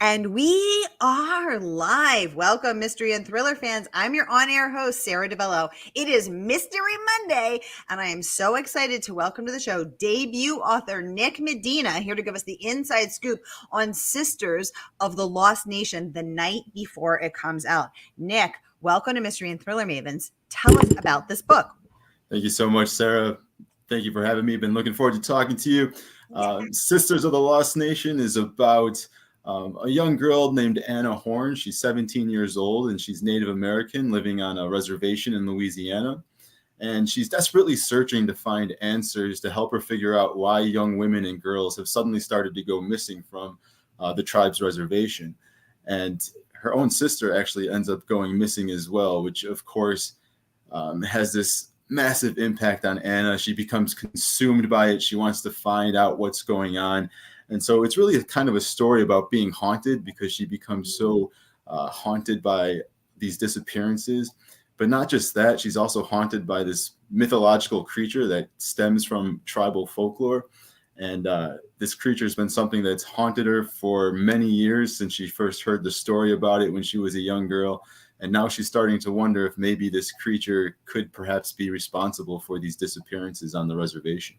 And we are live. Welcome, mystery and thriller fans. I'm your on-air host, Sara DiVello. It is Mystery Monday, and I am so excited to welcome to the show debut author Nick Medina, here to give us the inside scoop on Sisters of the Lost Nation the night before it comes out. Nick, welcome to Mystery and Thriller Mavens. Tell us about this book. Thank you so much, Sara. Thank you for having me. Been looking forward to talking to you. Sisters of the Lost Nation is about a young girl named Anna Horn. She's 17 years old, and she's Native American living on a reservation in Louisiana. And she's desperately searching to find answers to help her figure out why young women and girls have suddenly started to go missing from the tribe's reservation. And her own sister actually ends up going missing as well, which, of course, has this massive impact on Anna. She becomes consumed by it. She wants to find out what's going on. And so it's really a kind of a story about being haunted, because she becomes so haunted by these disappearances. But not just that, she's also haunted by this mythological creature that stems from tribal folklore. And this creature has been something that's haunted her for many years, since she first heard the story about it when she was a young girl. And now she's starting to wonder if maybe this creature could perhaps be responsible for these disappearances on the reservation.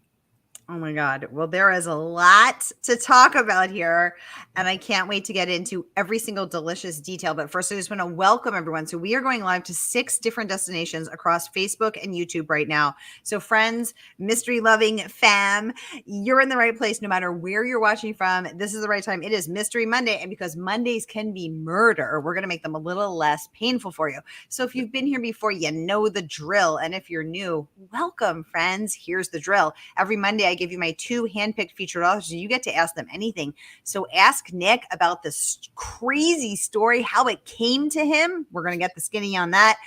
Oh my God. Well, there is a lot to talk about here, and I can't wait to get into every single delicious detail. But first, I just want to welcome everyone. So we are going live to 6 different destinations across Facebook and YouTube right now. So friends, mystery loving fam, you're in the right place no matter where you're watching from. This is the right time. It is Mystery Monday, and because Mondays can be murder, we're going to make them a little less painful for you. So if you've been here before, you know the drill. And if you're new, welcome, friends. Here's the drill. Every Monday, I give you my 2 handpicked featured authors, and you get to ask them anything. So ask Nick about this crazy story, how it came to him. We're going to get the skinny on that.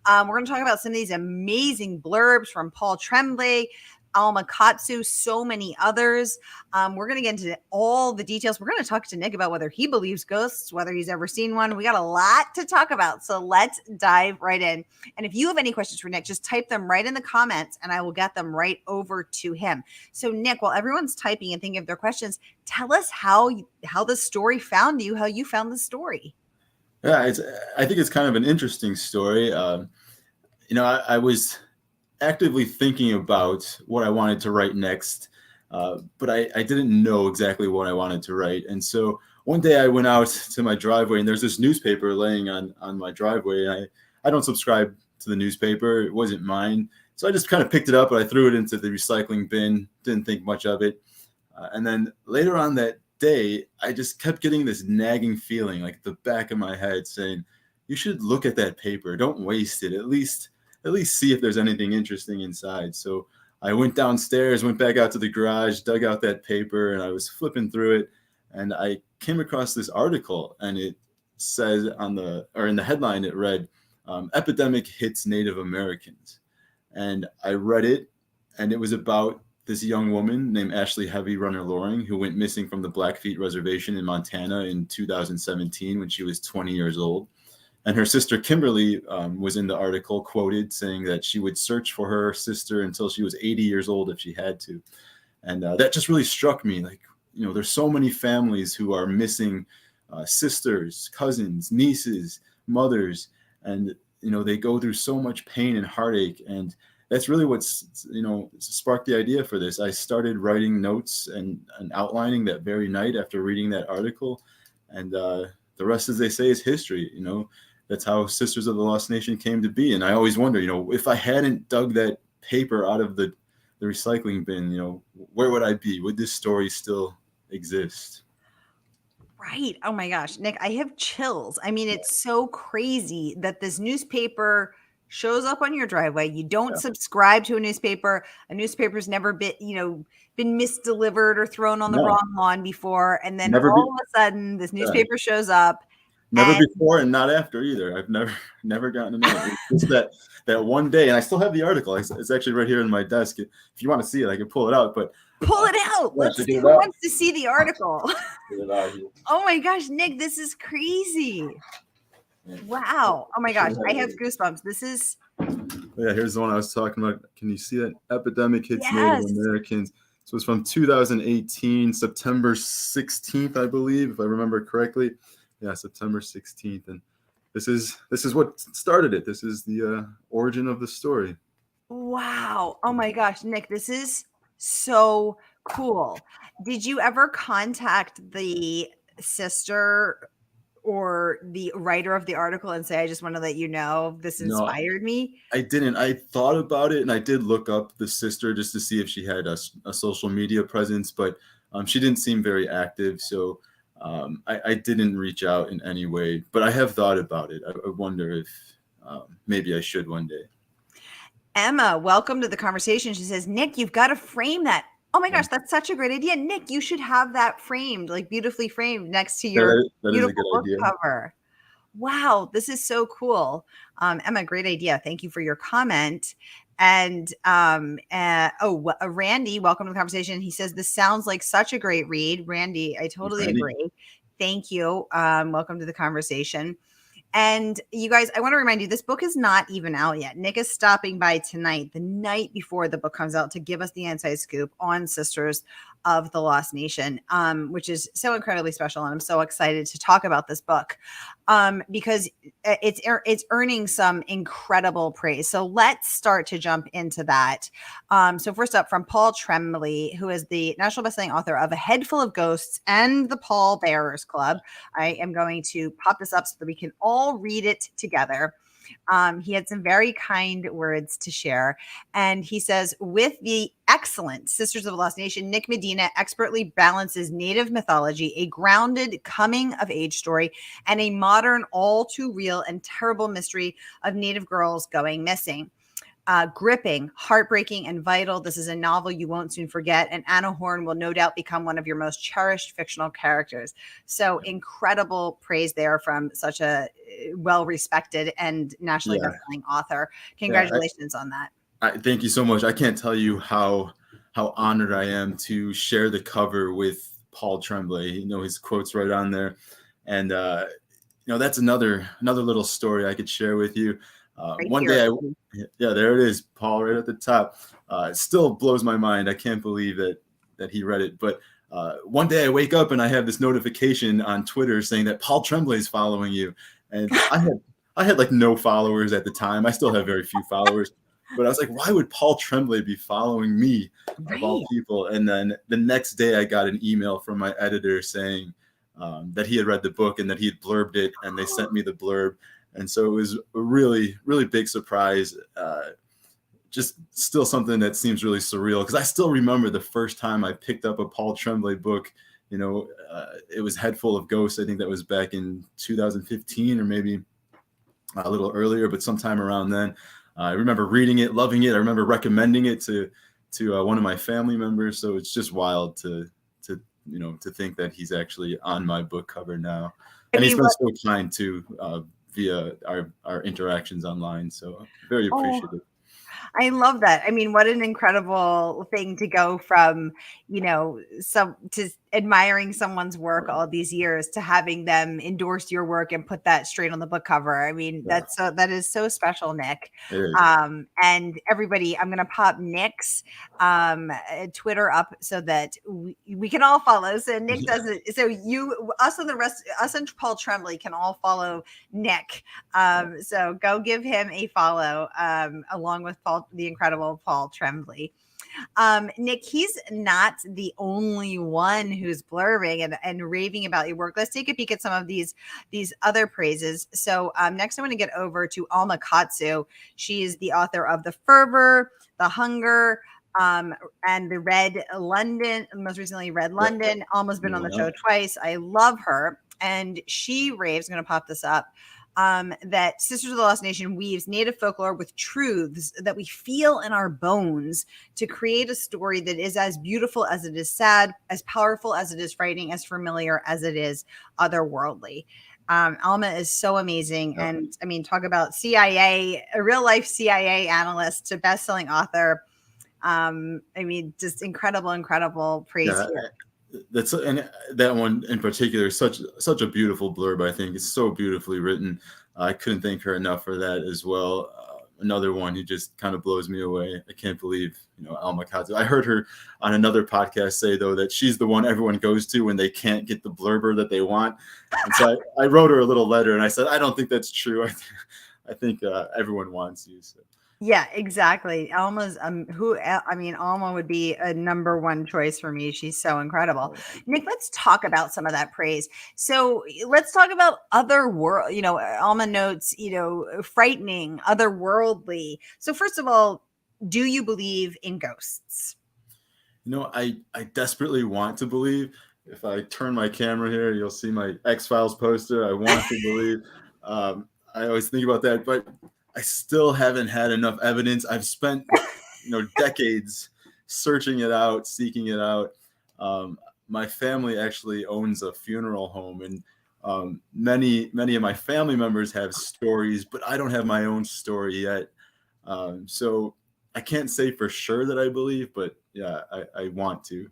We're going to talk about some of these amazing blurbs from Paul Tremblay, Alma Katsu, so many others. We're going to get into all the details. We're going to talk to Nick about whether he believes ghosts, whether he's ever seen one. We got a lot to talk about, so let's dive right in. And if you have any questions for Nick, just type them right in the comments, and I will get them right over to him. So Nick, while everyone's typing and thinking of their questions, tell us how the story found you, how you found the story. Yeah, I think it's kind of an interesting story. I was actively thinking about what I wanted to write next, but I didn't know exactly what I wanted to write. And so one day I went out to my driveway, and there's this newspaper laying on my driveway. And I don't subscribe to the newspaper. It wasn't mine. So I just kind of picked it up, and I threw it into the recycling bin. Didn't think much of it. And then later on that day, I just kept getting this nagging feeling, like at the back of my head, saying, you should look at that paper. Don't waste it. At least see if there's anything interesting inside. So I went downstairs, went back out to the garage, dug out that paper, and I was flipping through it, and I came across this article, and it says in the headline, it read, "Epidemic hits Native Americans." And I read it, and it was about this young woman named Ashley Heavy Runner Loring, who went missing from the Blackfeet Reservation in Montana in 2017 when she was 20 years old. And her sister Kimberly was in the article quoted saying that she would search for her sister until she was 80 years old if she had to. And that just really struck me. Like, there's so many families who are missing sisters, cousins, nieces, mothers, and, they go through so much pain and heartache. And that's really what's, sparked the idea for this. I started writing notes and outlining that very night after reading that article. And the rest, as they say, is history. That's how Sisters of the Lost Nation came to be. And I always wonder, if I hadn't dug that paper out of the recycling bin, where would I be? Would this story still exist? Right. Oh my gosh, Nick, I have chills. I mean, it's so crazy that this newspaper shows up on your driveway. You don't subscribe to a newspaper. A newspaper's never been misdelivered or thrown on the wrong lawn before. And then all of a sudden, this newspaper shows up. Never before and not after either. I've never gotten to know it. It's just that one day, and I still have the article. It's actually right here on my desk. If you want to see it, I can pull it out. But pull it out. Let's see who wants to see the article. Oh my gosh, Nick, this is crazy. Wow. Oh my gosh, I have goosebumps. This is. Yeah, here's the one I was talking about. Can you see that? Epidemic hits Native Americans. So it's from 2018, September 16th, I believe, if I remember correctly. Yeah, September 16th. And this is what started it. This is the origin of the story. Wow. Oh my gosh, Nick, this is so cool. Did you ever contact the sister or the writer of the article and say, I just want to let you know this No, inspired me? I didn't. I thought about it, and I did look up the sister just to see if she had a social media presence, but she didn't seem very active. So I didn't reach out in any way. But I have thought about it. I wonder if maybe I should one day. Emma, welcome to the conversation. She says, Nick, you've got to frame that. Oh my gosh, that's such a great idea. Nick, you should have that framed, like beautifully framed next to your That is a beautiful good book idea. cover. Wow, this is so cool. Emma, great idea. Thank you for your comment. And Randy, welcome to the conversation. He says, this sounds like such a great read. Randy, I totally Randy. agree. Thank you. Welcome to the conversation. And you guys, I want to remind you, this book is not even out yet. Nick is stopping by tonight, the night before the book comes out, to give us the inside scoop on Sisters of the Lost Nation, which is so incredibly special. And I'm so excited to talk about this book because it's earning some incredible praise. So let's start to jump into that. So first up, from Paul Tremblay, who is the national bestselling author of A Head Full of Ghosts and the Pall Bearers Club. I am going to pop this up so that we can all read it together. He had some very kind words to share. And he says, with the excellent Sisters of the Lost Nation, Nick Medina expertly balances Native mythology, a grounded coming of age story, and a modern, all too real and terrible mystery of Native girls going missing. Gripping, heartbreaking, and vital. This is a novel you won't soon forget, and Anna Horn will no doubt become one of your most cherished fictional characters. So incredible praise there from such a well-respected and nationally bestselling author. Congratulations on that. Thank you so much. I can't tell you how honored I am to share the cover with Paul Tremblay. You know, his quote's right on there. And, that's another little story I could share with you. One day, there it is, Paul, right at the top. It still blows my mind. I can't believe that he read it. But one day I wake up and I have this notification on Twitter saying that Paul Tremblay is following you. And I had like no followers at the time. I still have very few followers. But I was like, why would Paul Tremblay be following me of all people? And then the next day I got an email from my editor saying that he had read the book and that he had blurbed it, and they sent me the blurb. And so it was a really, really big surprise. Just still something that seems really surreal, because I still remember the first time I picked up a Paul Tremblay book. It was Head Full of Ghosts. I think that was back in 2015 or maybe a little earlier, but sometime around then. I remember reading it, loving it. I remember recommending it to one of my family members. So it's just wild to think that he's actually on my book cover now. And he's been so kind too, via our interactions online. So very appreciative. I love that. I mean, what an incredible thing to go from, to admiring someone's work all these years to having them endorse your work and put that straight on the book cover. I mean, that is so special, Nick. And everybody, I'm going to pop Nick's Twitter up so that we can all follow. So Nick does it. So us and Paul Tremblay can all follow Nick. So go give him a follow along with the incredible Paul Tremblay. Nick, he's not the only one who's blurbing and raving about your work. Let's take a peek at some of these other praises. So next I want to get over to Alma Katsu. She is the author of The Fervor, The Hunger, and the Red London, most recently Red London. Alma's been on the show twice. I love her. And she raves, I'm going to pop this up, that Sisters of the Lost Nation weaves Native folklore with truths that we feel in our bones to create a story that is as beautiful as it is sad, as powerful as it is frightening, as familiar as it is otherworldly. Alma is so amazing. And I mean, talk about CIA, a real life CIA analyst to best-selling author. I mean, just incredible praise here. And that one in particular is such a beautiful blurb. I think it's so beautifully written. I couldn't thank her enough for that as well. another one who just kind of blows me away. I can't believe, Alma Kazu. I heard her on another podcast say, though, that she's the one everyone goes to when they can't get the blurber that they want. And so I wrote her a little letter and I said, I don't think that's true. I think everyone wants you. So. Yeah, exactly. Alma's Alma would be a number one choice for me. She's so incredible. Nick, let's talk about some of that praise. So let's talk about Alma notes, frightening, otherworldly. So first of all, do you believe in ghosts? I desperately want to believe. If I turn my camera here, you'll see my X-Files poster. I want to believe. I always think about that, but I still haven't had enough evidence. I've spent, decades searching it out, seeking it out. My family actually owns a funeral home, and many of my family members have stories, but I don't have my own story yet. So I can't say for sure that I believe, but yeah, I want to.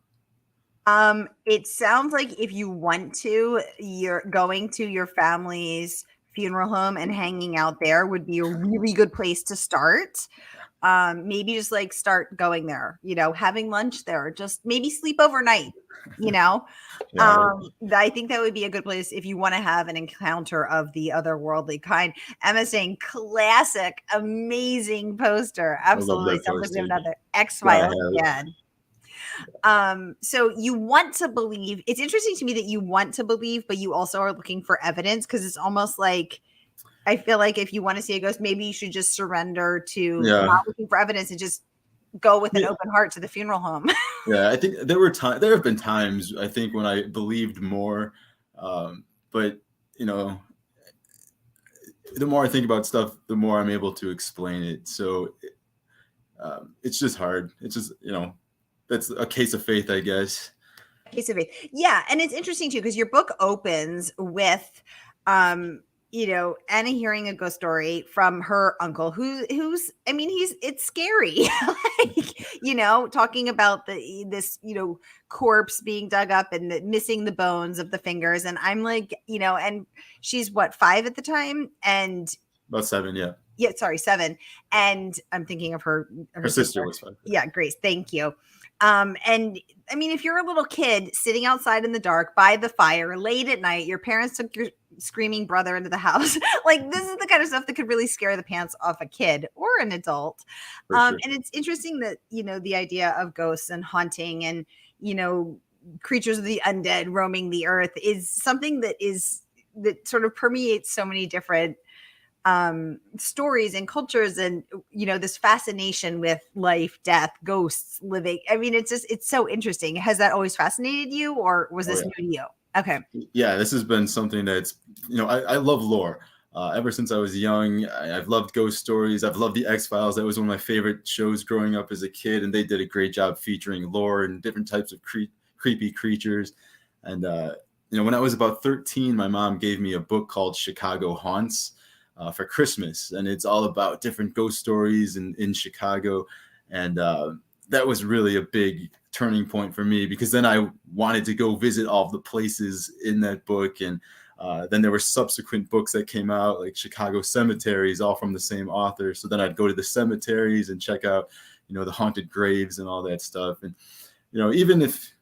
It sounds like if you want to, you're going to your family's funeral home and hanging out there would be a really good place to start. Maybe just like start going there, having lunch there, just maybe sleep overnight, Yeah. I think that would be a good place if you want to have an encounter of the otherworldly kind. Emma saying classic, amazing poster. Absolutely. Sounds like we have another X-Files again. So you want to believe. It's interesting to me that you want to believe, but you also are looking for evidence, because it's almost like, I feel like if you want to see a ghost, maybe you should just surrender to not looking for evidence and just go with an open heart to the funeral home. Yeah, I think there have been times, I think, when I believed more, but the more I think about stuff, the more I'm able to explain it. So it's just hard. It's just, that's a case of faith, I guess. Case of faith. Yeah. And it's interesting too, because your book opens with, Anna hearing a ghost story from her uncle it's scary. Talking about this corpse being dug up and missing the bones of the fingers. And I'm like, and she's what, 5 at the time? And about 7. Yeah. Yeah. Sorry. 7. And I'm thinking of her sister was 5. Yeah. Grace. Thank you. And if you're a little kid sitting outside in the dark by the fire late at night, your parents took your screaming brother into the house. Like, this is the kind of stuff that could really scare the pants off a kid or an adult. Sure. And it's interesting that, the idea of ghosts and haunting and, creatures of the undead roaming the earth is something that sort of permeates so many different stories and cultures, and this fascination with life, death, ghosts, living. It's so interesting. Has that always fascinated you, or was this new to you? Okay. Yeah, this has been something that's, I love lore. Ever since I was young, I've loved ghost stories. I've loved the X-Files. That was one of my favorite shows growing up as a kid, and they did a great job featuring lore and different types of creepy creatures. And when I was about 13, my mom gave me a book called Chicago Haunts for Christmas, and it's all about different ghost stories in Chicago. And that was really a big turning point for me, because then I wanted to go visit all of the places in that book. And then there were subsequent books that came out, like Chicago Cemeteries, all from the same author. So then I'd go to the cemeteries and check out, the haunted graves and all that stuff. And, even if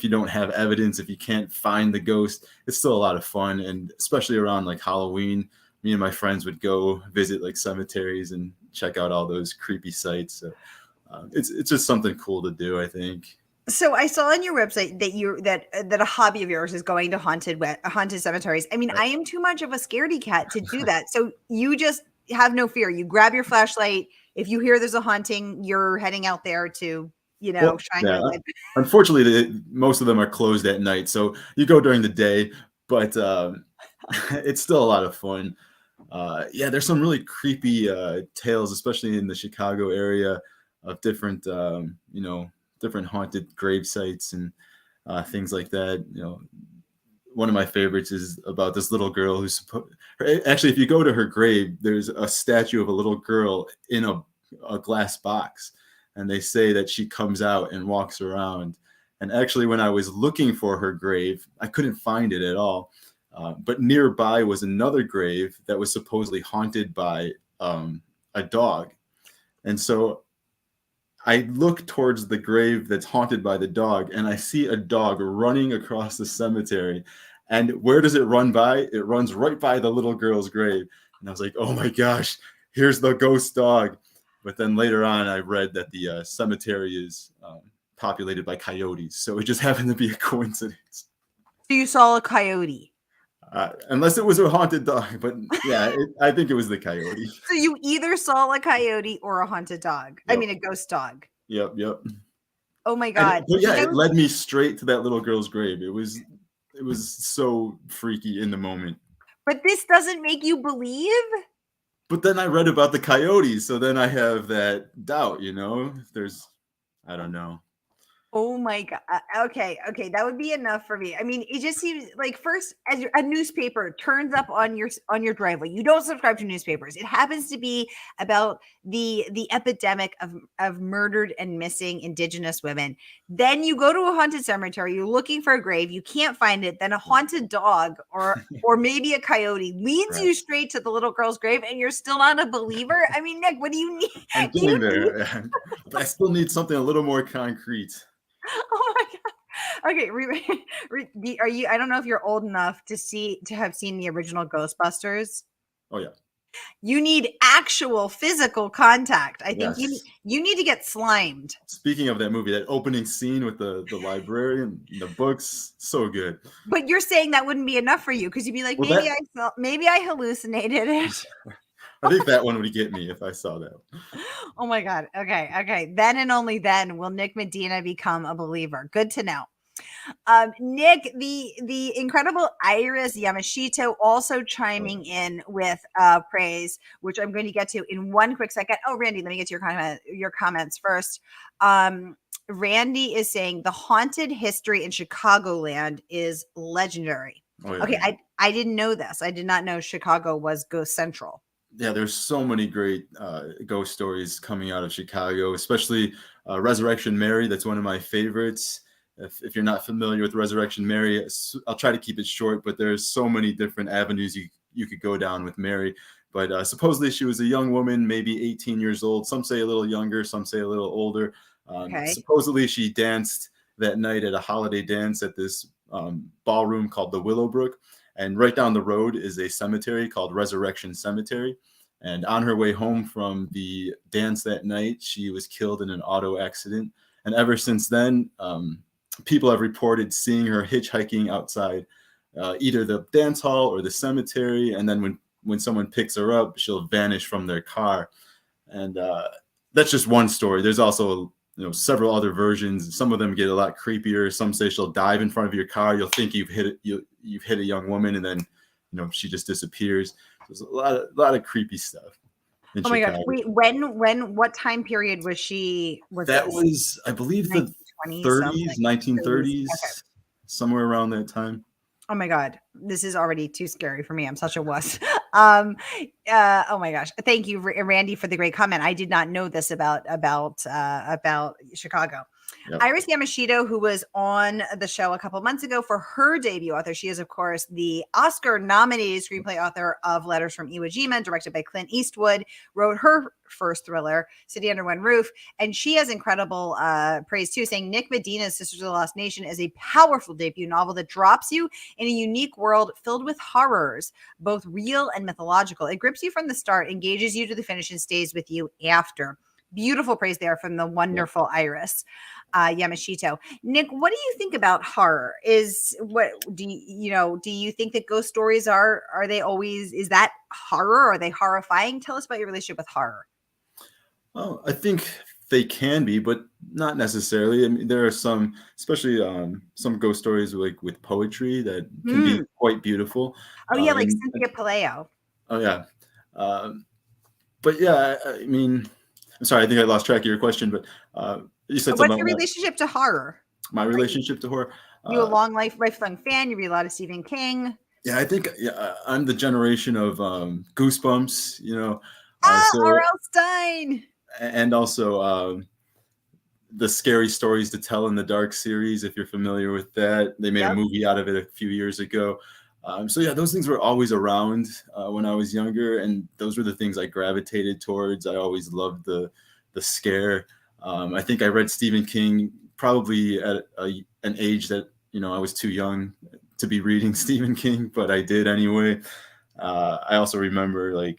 you don't have evidence, if you can't find the ghost, it's still a lot of fun. And especially around like Halloween, me and my friends would go visit like cemeteries and check out all those creepy sites. So it's just something cool to do, I think. So I saw on your website that a hobby of yours is going to haunted cemeteries. I am too much of a scaredy cat to do that. So you just have no fear. You grab your flashlight. If you hear there's a haunting, you're heading out there to, shine your light. Unfortunately, most of them are closed at night. So you go during the day, but it's still a lot of fun. There's some really creepy tales, especially in the Chicago area, of different, different haunted grave sites and things like that. One of my favorites is about this little girl who's actually, if you go to her grave, there's a statue of a little girl in a glass box, and they say that she comes out and walks around. And actually, when I was looking for her grave, I couldn't find it at all. But nearby was another grave that was supposedly haunted by a dog. And so I look towards the grave that's haunted by the dog, and I see a dog running across the cemetery. And where does it run by? It runs right by the little girl's grave. And I was like, oh my gosh, here's the ghost dog. But then later on, I read that the cemetery is populated by coyotes. So it just happened to be a coincidence. So you saw a coyote. Unless it was a haunted dog. But yeah, I think it was the coyote. So you either saw a coyote or a haunted dog. I Yep. mean, a ghost dog. Yep. Oh my God. But yeah, it led me straight to that little girl's grave. It was so freaky in the moment. But this doesn't make you believe? But then I read about the coyotes, so then I have that doubt, if I don't know. Oh my God. Okay. That would be enough for me. I mean, it just seems like first as a newspaper turns up on your driveway. You don't subscribe to newspapers. It happens to be about the epidemic of murdered and missing Indigenous women. Then you go to a haunted cemetery, you're looking for a grave, you can't find it, then a haunted dog or maybe a coyote leads you straight to the little girl's grave, and you're still not a believer. I mean, Nick, what do you need? I'm getting there. But I still need something a little more concrete. Oh my God. Okay. Are you, I don't know if you're old enough to have seen the original Ghostbusters. Oh yeah. You need actual physical contact. I think Yes. you need to get slimed. Speaking of that movie, that opening scene with the librarian, the books, so good. But you're saying that wouldn't be enough for you because you'd be like, maybe I hallucinated it. I think that one would get me if I saw that. Oh my God. Okay. Then and only then will Nick Medina become a believer. Good to know. Nick, the incredible Iris Yamashito also chiming in with praise, which I'm going to get to in one quick second. Oh, Randy, let me get to your comments first. Randy is saying the haunted history in Chicagoland is legendary. Oh, yeah. Okay, I didn't know this. I did not know Chicago was Ghost Central. Yeah, there's so many great ghost stories coming out of Chicago, especially Resurrection Mary. That's one of my favorites. If you're not familiar with Resurrection Mary, I'll try to keep it short, but there's so many different avenues you could go down with Mary. But supposedly she was a young woman, maybe 18 years old. Some say a little younger, some say a little older. Supposedly she danced that night at a holiday dance at this ballroom called the Willowbrook. And right down the road is a cemetery called Resurrection Cemetery. And on her way home from the dance that night, she was killed in an auto accident. And ever since then, people have reported seeing her hitchhiking outside either the dance hall or the cemetery. And then when someone picks her up, she'll vanish from their car. And that's just one story. There's also several other versions. Some of them get a lot creepier. Some say she'll dive in front of your car. You'll think you've hit a young woman, and then she just disappears. There's a lot of creepy stuff. Oh my gosh! Wait, what time period was she? That was, I believe, the 30s, 1930s, somewhere around that time. Oh my God, this is already too scary for me. I'm such a wuss. Oh my gosh. Thank you, Randy, for the great comment. I did not know this about Chicago. Yep. Iris Yamashito, who was on the show a couple months ago for her debut author. She is, of course, the Oscar-nominated screenplay author of Letters from Iwo Jima, directed by Clint Eastwood, wrote her first thriller, City Under One Roof. And she has incredible praise, too, saying Nick Medina's Sisters of the Lost Nation is a powerful debut novel that drops you in a unique world filled with horrors, both real and mythological. It grips you from the start, engages you to the finish, and stays with you after. Beautiful praise there from the wonderful Iris Yamashito. Nick, what do you think about horror? Do you think that ghost stories are they always, is that horror? Are they horrifying? Tell us about your relationship with horror. Well, I think they can be, but not necessarily. I mean, there are some, especially some ghost stories with poetry that can be quite beautiful. Oh yeah, like Cynthia Paleo. Oh yeah. But yeah, I mean, I'm sorry, I think I lost track of your question, but you said something. What's your relationship to horror? My relationship to horror? You a lifelong fan? You read a lot of Stephen King? Yeah, I think I'm the generation of Goosebumps, R.L. Stine. And also the Scary Stories to Tell in the Dark series, if you're familiar with that. They made a movie out of it a few years ago. So yeah, those things were always around when I was younger, and those were the things I gravitated towards. I always loved the scare. I think I read Stephen King probably at an age that I was too young to be reading Stephen King, but I did anyway. I also remember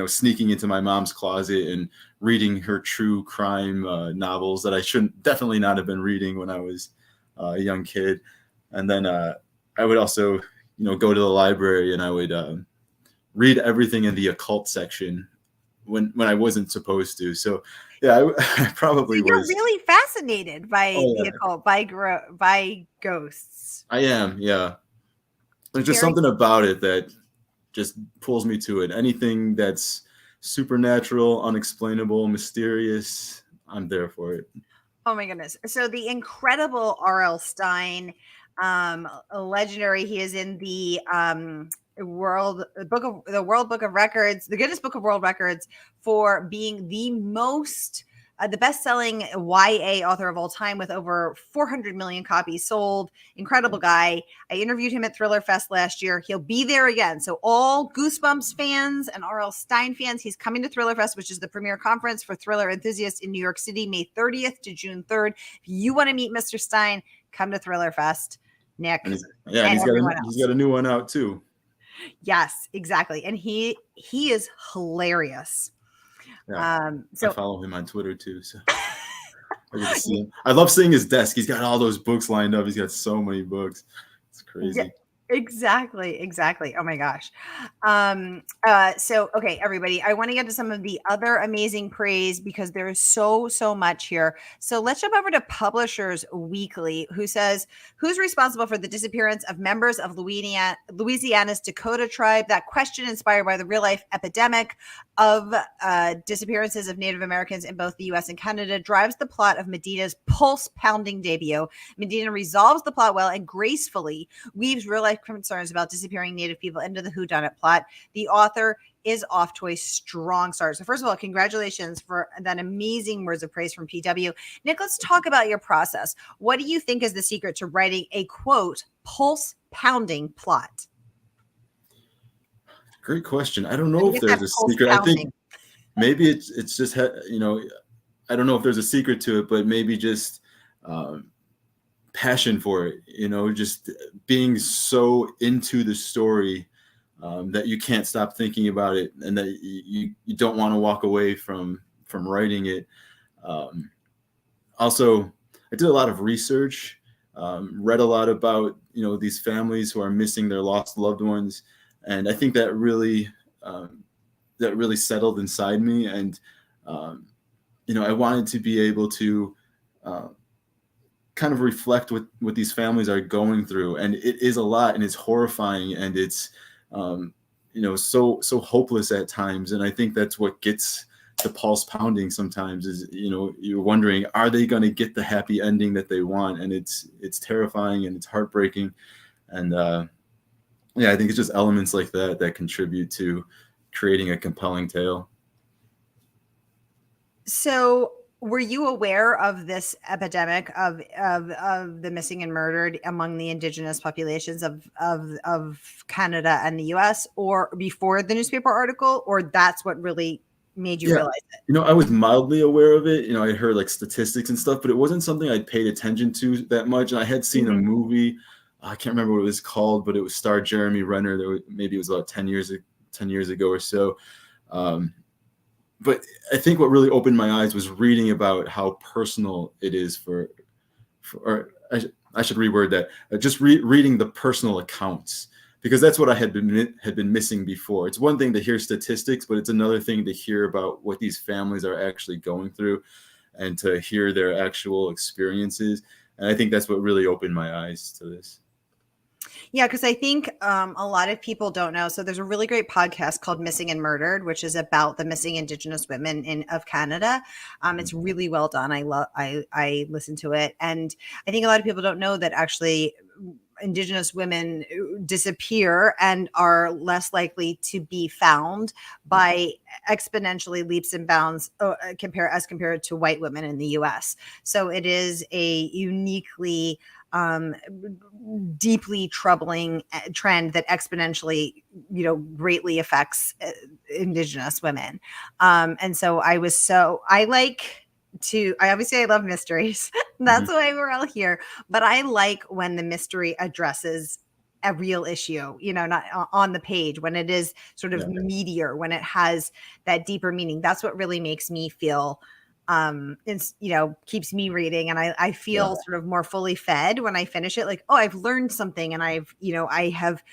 sneaking into my mom's closet and reading her true crime novels that I shouldn't definitely not have been reading when I was a young kid. And then I would also, go to the library and I would read everything in the occult section when I wasn't supposed to. So yeah, I So probably you're was. really fascinated by Oh the yeah, occult, by ghosts. I am. Yeah, there's just Very. something about it that just pulls me to it. Anything that's supernatural, unexplainable, mysterious, I'm there for it. Oh my goodness. So the incredible R.L. Stine, a legendary, he is in the World Book of Records, the Guinness Book of World Records for being the best-selling YA author of all time with over 400 million copies sold. Incredible guy. I interviewed him at Thriller Fest last year. He'll be there again. So all Goosebumps fans and R.L. Stine fans, he's coming to Thriller Fest, which is the premier conference for thriller enthusiasts in New York City, May 30th to June 3rd. If you want to meet Mr. Stine, come to Thriller Fest. Nick And and everyone he's else. got a new one out too. Yes, exactly. And he is hilarious. Yeah, So I follow him on Twitter too. So I get to see him. I love seeing his desk. He's got all those books lined up. He's got so many books. It's crazy. yeah, exactly. Oh my gosh. So okay, everybody, I want to get to some of the other amazing praise because there is so much here. So let's jump over to Publishers Weekly, who says, who's responsible for the disappearance of members of Louisiana's Dakota tribe? That question, inspired by the real life epidemic of disappearances of Native Americans in both the US and Canada, drives the plot of Medina's pulse pounding debut. Medina resolves the plot well and gracefully weaves real life concerns about disappearing Native people into the whodunit plot. The author is off to a strong start. So first of all, congratulations for that amazing words of praise from PW. Nick, let's talk about your process. What do you think is the secret to writing a quote pulse pounding plot? Great question. I don't know if there's a secret. I think maybe it's just I don't know if there's a secret to it, but maybe just passion for it. Just being so into the story that you can't stop thinking about it, and that you don't want to walk away from writing it. Also, I did a lot of research, read a lot about these families who are missing their lost loved ones, and I think that really settled inside me. And I wanted to be able to kind of reflect what these families are going through, and it is a lot, and it's horrifying, and it's so hopeless at times. And I think that's what gets the pulse pounding sometimes, is you're wondering, are they going to get the happy ending that they want? And it's terrifying and it's heartbreaking. And I think it's just elements like that contribute to creating a compelling tale. So were you aware of this epidemic of the missing and murdered among the indigenous populations of Canada and the US, or before the newspaper article, or that's what really made you realize it? I was mildly aware of it. I heard like statistics and stuff, but it wasn't something I'd paid attention to that much. And I had seen a movie, I can't remember what it was called, but it was starred Jeremy Renner. Maybe it was about 10 years ago or so. But I think what really opened my eyes was reading about how personal it is or I should reword that. Just reading the personal accounts, because that's what I had been missing before. It's one thing to hear statistics, but it's another thing to hear about what these families are actually going through, and to hear their actual experiences. And I think that's what really opened my eyes to this. Yeah, because I think a lot of people don't know. So there's a really great podcast called Missing and Murdered, which is about the missing Indigenous women of Canada. It's really well done. I listen to it, and I think a lot of people don't know that actually Indigenous women disappear and are less likely to be found by exponentially leaps and bounds compared to white women in the U.S. So it is a uniquely deeply troubling trend that exponentially, greatly affects Indigenous women. And so I obviously I love mysteries. That's why we're all here. But I like when the mystery addresses a real issue, not on the page, when it is sort of meatier, when it has that deeper meaning. That's what really makes me feel it's, keeps me reading, and I feel sort of more fully fed when I finish it. Like, oh, I've learned something, and I have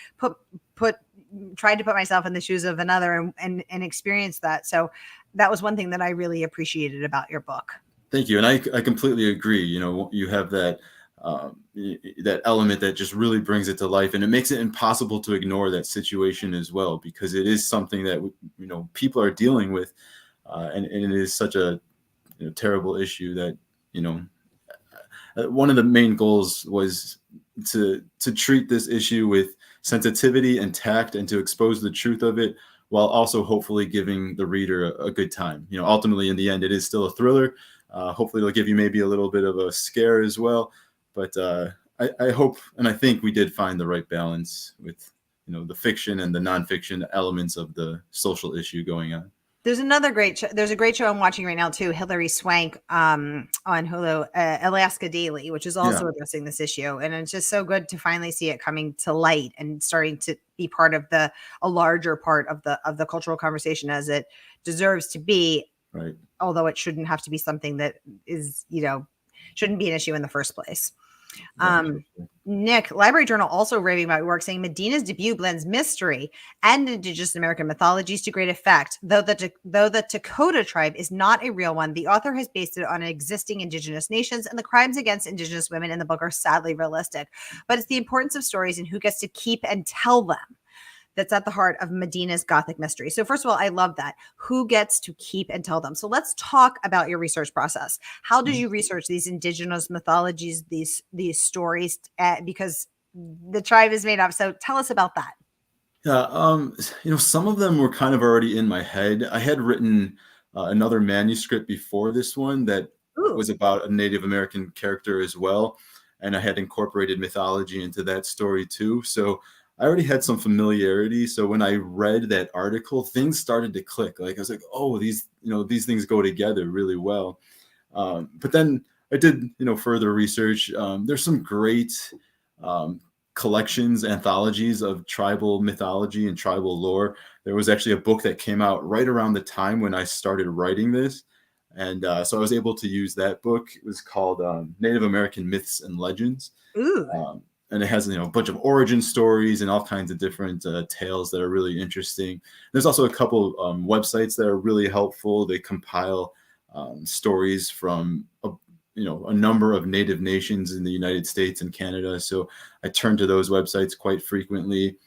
tried to put myself in the shoes of another and experience that. So that was one thing that I really appreciated about your book. Thank you. And I completely agree. You have that that element that just really brings it to life, and it makes it impossible to ignore that situation as well, because it is something that people are dealing with, and it is such a terrible issue that one of the main goals was to treat this issue with sensitivity and tact, and to expose the truth of it, while also hopefully giving the reader a good time. Ultimately, in the end, it is still a thriller. Hopefully it'll give you maybe a little bit of a scare as well. But I hope, and I think we did find the right balance with, the fiction and the nonfiction elements of the social issue going on. There's another great show. There's a great show I'm watching right now too, Hilary Swank on Hulu, Alaska Daily, which is also addressing this issue. And it's just so good to finally see it coming to light and starting to be part of a larger part of the cultural conversation, as it deserves to be. Right. Although it shouldn't have to be something that is, shouldn't be an issue in the first place. Nick, Library Journal, also raving about your work, saying Medina's debut blends mystery and Indigenous American mythologies to great effect. Though the Dakota tribe is not a real one, the author has based it on existing Indigenous nations, and the crimes against Indigenous women in the book are sadly realistic. But it's the importance of stories and who gets to keep and tell them that's at the heart of Medina's Gothic mystery. So first of all, I love that. Who gets to keep and tell them? So let's talk about your research process. How did you research these Indigenous mythologies, these stories? Because the tribe is made up. So tell us about that. Yeah, some of them were kind of already in my head. I had written another manuscript before this one that was about a Native American character as well. And I had incorporated mythology into that story too. So I already had some familiarity. So when I read that article, things started to click. Like I was like, oh, these things go together really well. But then I did, further research. There's some great collections, anthologies of tribal mythology and tribal lore. There was actually a book that came out right around the time when I started writing this. And so I was able to use that book. It was called Native American Myths and Legends. And it has a bunch of origin stories and all kinds of different tales that are really interesting. There's also a couple websites that are really helpful. They compile stories from a number of Native nations in the United States and Canada. So I turn to those websites quite frequently.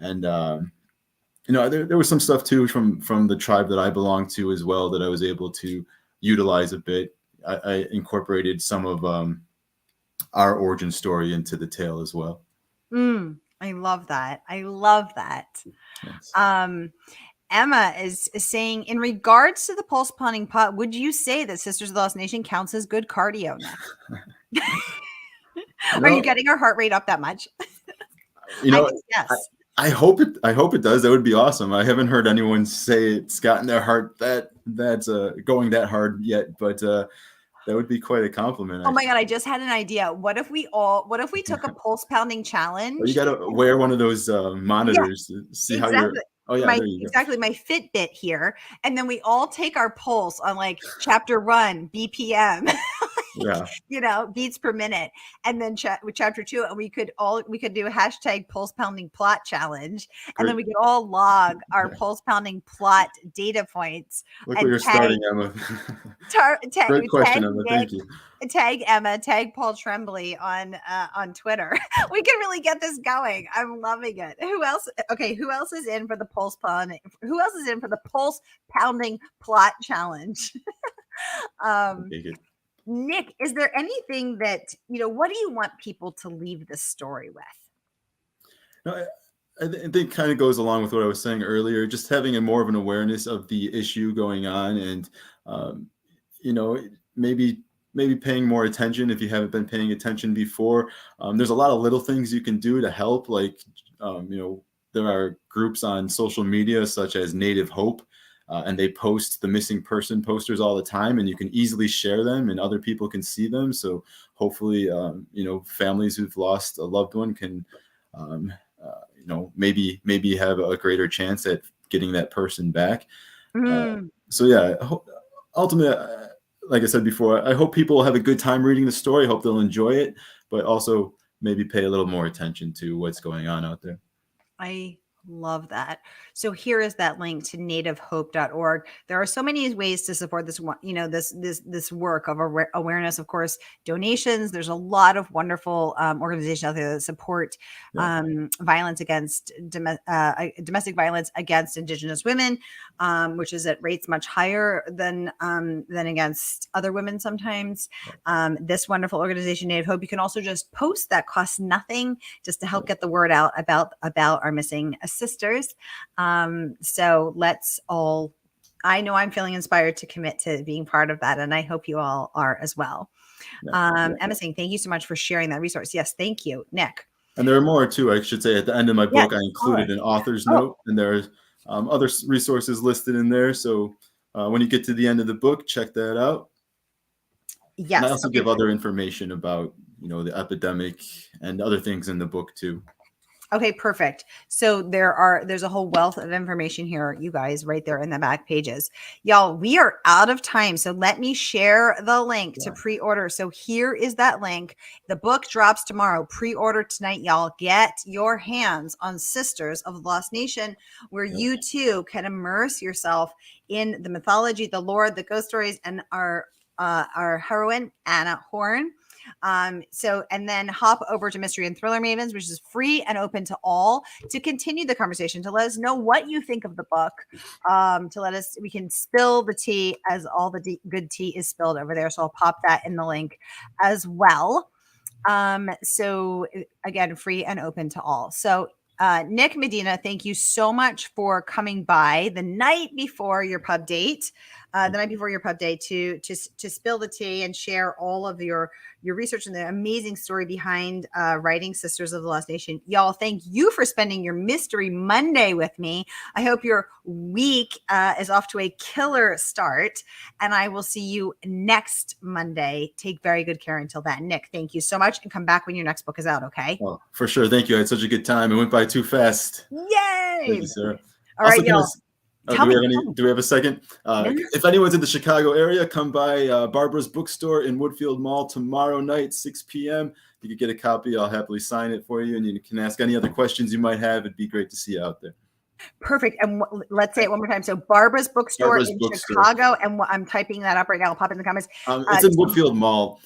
And there was some stuff too from the tribe that I belong to as well that I was able to utilize a bit. I incorporated some of our origin story into the tale as well. I love that. Yes. Emma is saying, in regards to the pulse pounding pot, would you say that Sisters of the Lost Nation counts as good cardio now? Are you getting our heart rate up that much? I think yes. I hope it does. That would be awesome. I haven't heard anyone say it's gotten their heart that's going that hard yet, but that would be quite a compliment. Oh my God, I just had an idea. What if we took a pulse pounding challenge? Well, you got to wear one of those monitors to see how you're. Oh yeah, exactly. My Fitbit here. And then we all take our pulse on like chapter 1 BPM. Beats per minute, and then with chapter 2, and we could do a hashtag pulse pounding plot challenge. Great. And then we could all log our pulse pounding plot data points. Look where you're starting, Emma. Great question, Emma. Thank you. Tag Emma, tag Paul Tremblay on Twitter. We can really get this going. I'm loving it. Who else? Okay, who else is in for the pulse pounding? Who else is in for the pulse pounding plot challenge? Nick, is there anything that, what do you want people to leave this story with? No, I think it kind of goes along with what I was saying earlier, just having more of an awareness of the issue going on, and, maybe maybe paying more attention if you haven't been paying attention before. There's a lot of little things you can do to help. Like, there are groups on social media such as Native Hope, and they post the missing person posters all the time, and you can easily share them and other people can see them. So hopefully, families who've lost a loved one can, maybe have a greater chance at getting that person back. So yeah, ultimately, like I said before, I hope people have a good time reading the story. I hope they'll enjoy it, but also maybe pay a little more attention to what's going on out there. I love that. So here is that link to nativehope.org. There are so many ways to support this one, this work of awareness. Of course, donations. There's a lot of wonderful organizations out there that support violence against domestic violence against Indigenous women, which is at rates much higher than against other women sometimes. This wonderful organization, Native Hope, you can also just post that costs nothing, just to help get the word out about our missing sisters. So let's all, I know I'm feeling inspired to commit to being part of that, and I hope you all are as well. Emma saying, thank you so much for sharing that resource. Yes, thank you, Nick. And there are more too. I should say at the end of my book, I included an author's note, and there's other resources listed in there. So when you get to the end of the book, check that out. Yes. And I also give other information about, the epidemic and other things in the book too. Okay, perfect. So there's a whole wealth of information here, you guys, right there in the back pages. Y'all, we are out of time. So let me share the link to pre-order. So here is that link. The book drops tomorrow. Pre-order tonight, y'all. Get your hands on Sisters of the Lost Nation, where you too can immerse yourself in the mythology, the lore, the ghost stories, and our heroine, Anna Horn. And then hop over to Mystery and Thriller Mavens, which is free and open to all, to continue the conversation, to let us know what you think of the book, we can spill the tea, as all the good tea is spilled over there. So I'll pop that in the link as well. So again, free and open to all. So Nick Medina, thank you so much for coming by the night before your pub date, to spill the tea and share all of your research and the amazing story behind writing Sisters of the Lost Nation. Y'all, thank you for spending your Mystery Monday with me. I hope your week is off to a killer start, and I will see you next Monday. Take very good care until then. Nick, thank you so much, and come back when your next book is out, okay? Well, for sure. Thank you. I had such a good time. It went by too fast. Yay! Thank you, Sarah. All right, y'all. Do we have a second? If anyone's in the Chicago area, come by Barbara's Bookstore in Woodfield Mall tomorrow night, 6 p.m. You can get a copy. I'll happily sign it for you, and you can ask any other questions you might have. It'd be great to see you out there. Perfect. And let's say it one more time. So Barbara's Bookstore in Chicago, and I'm typing that up right now. I'll pop it in the comments. It's in Woodfield Mall.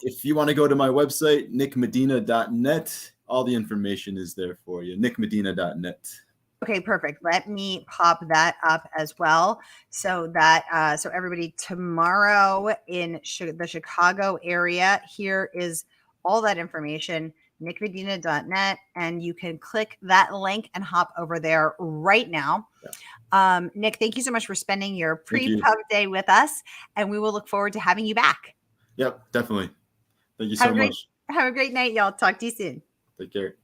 If you want to go to my website, nickmedina.net, all the information is there for you. nickmedina.net. Okay, perfect. Let me pop that up as well, so that so everybody tomorrow in the Chicago area, here is all that information, nickmedina.net, and you can click that link and hop over there right now. Nick, thank you so much for spending your pre-pub day with us, and we will look forward to having you back. Yep, definitely. Thank you so much. Have a great night, y'all. Talk to you soon. Take care.